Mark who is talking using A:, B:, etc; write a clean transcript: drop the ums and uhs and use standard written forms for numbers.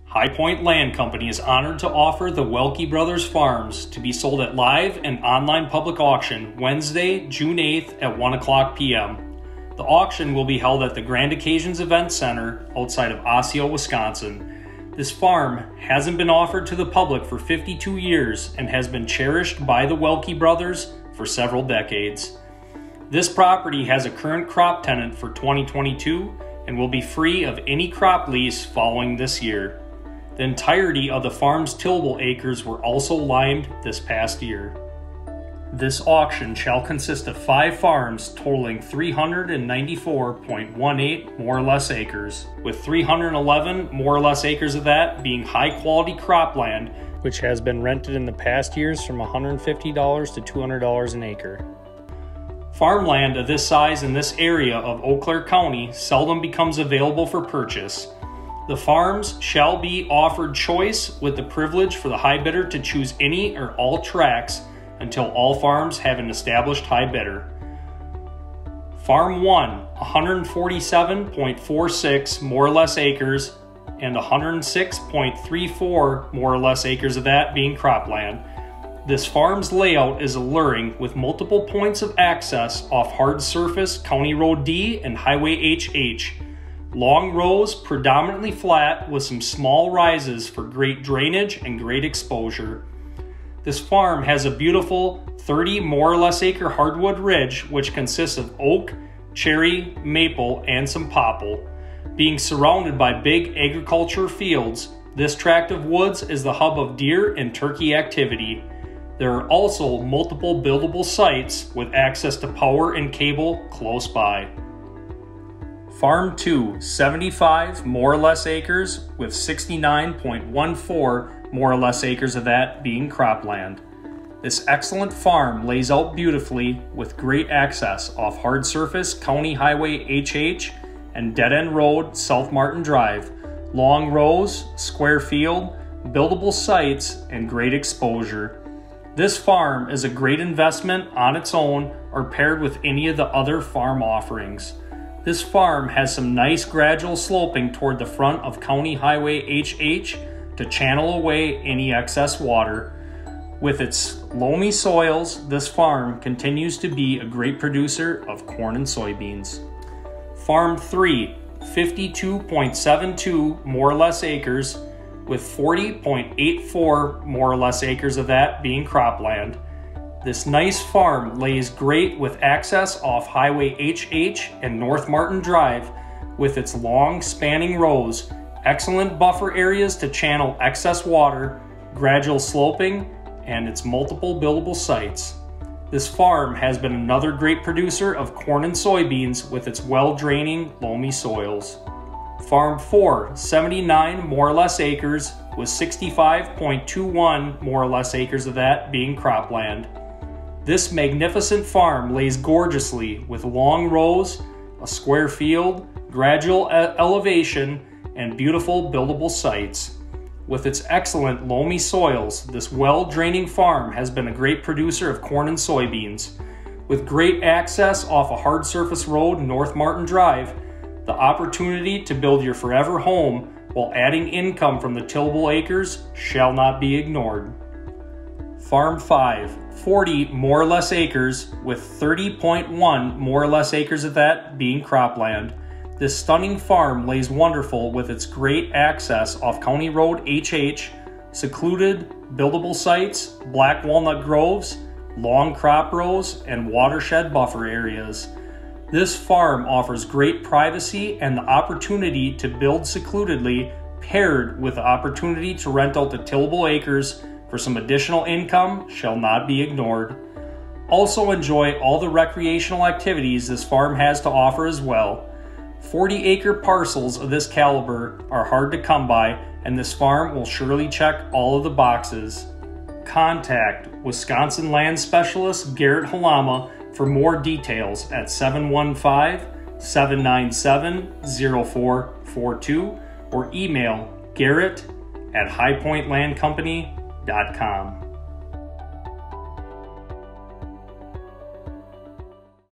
A: High Point Land Company is honored to offer the Welke Brothers farms to be sold at live and online public auction Wednesday, June 8th at 1 o'clock p.m. The auction will be held at the Grand Occasions Event Center outside of Osseo, Wisconsin. This farm hasn't been offered to the public for 52 years and has been cherished by the Welke Brothers for several decades. This property has a current crop tenant for 2022 and will be free of any crop lease following this year. The entirety of the farm's tillable acres were also limed this past year. This auction shall consist of 5 farms totaling 394.18 more or less acres, with 311 more or less acres of that being high-quality cropland, which has been rented in the past years from $150 to $200 an acre. Farmland of this size in this area of Eau Claire County seldom becomes available for purchase. The farms shall be offered choice with the privilege for the high bidder to choose any or all tracts until all farms have an established high bidder. Farm 1, 147.46 more or less acres and 106.34 more or less acres of that being cropland. This farm's layout is alluring with multiple points of access off hard surface County Road D and Highway HH. Long rows predominantly flat with some small rises for great drainage and great exposure. This farm has a beautiful 30 more or less acre hardwood ridge which consists of oak, cherry, maple, and some popple. Being surrounded by big agriculture fields, this tract of woods is the hub of deer and turkey activity. There are also multiple buildable sites with access to power and cable close by. Farm 2, 75 more or less acres with 69.14 more or less acres of that being cropland. This excellent farm lays out beautifully with great access off hard surface County Highway HH and Dead End Road South Martin Drive, long rows, square field, buildable sites, and great exposure. This farm is a great investment on its own or paired with any of the other farm offerings. This farm has some nice gradual sloping toward the front of County Highway HH to channel away any excess water. With its loamy soils, this farm continues to be a great producer of corn and soybeans. Farm 3, 52.72 more or less acres with 40.84 more or less acres of that being cropland. This nice farm lays great with access off Highway HH and North Martin Drive with its long spanning rows, excellent buffer areas to channel excess water, gradual sloping, and its multiple buildable sites. This farm has been another great producer of corn and soybeans with its well-draining, loamy soils. Farm 4, 79 more or less acres with 65.21 more or less acres of that being cropland. This magnificent farm lays gorgeously with long rows, a square field, gradual elevation, and beautiful buildable sites. With its excellent loamy soils, this well-draining farm has been a great producer of corn and soybeans. With great access off a hard surface road, North Martin Drive, the opportunity to build your forever home while adding income from the tillable acres shall not be ignored. Farm 5, 40 more or less acres with 30.1 more or less acres of that being cropland. This stunning farm lays wonderful with its great access off County Road HH, secluded, buildable sites, black walnut groves, long crop rows, and watershed buffer areas. This farm offers great privacy and the opportunity to build secludedly, paired with the opportunity to rent out the tillable acres for some additional income shall not be ignored. Also enjoy all the recreational activities this farm has to offer as well. 40-acre parcels of this caliber are hard to come by, and this farm will surely check all of the boxes. Contact Wisconsin Land Specialist Garrett Halama for more details at 715-797-0442 or email garrett@highpointlandcompany.com.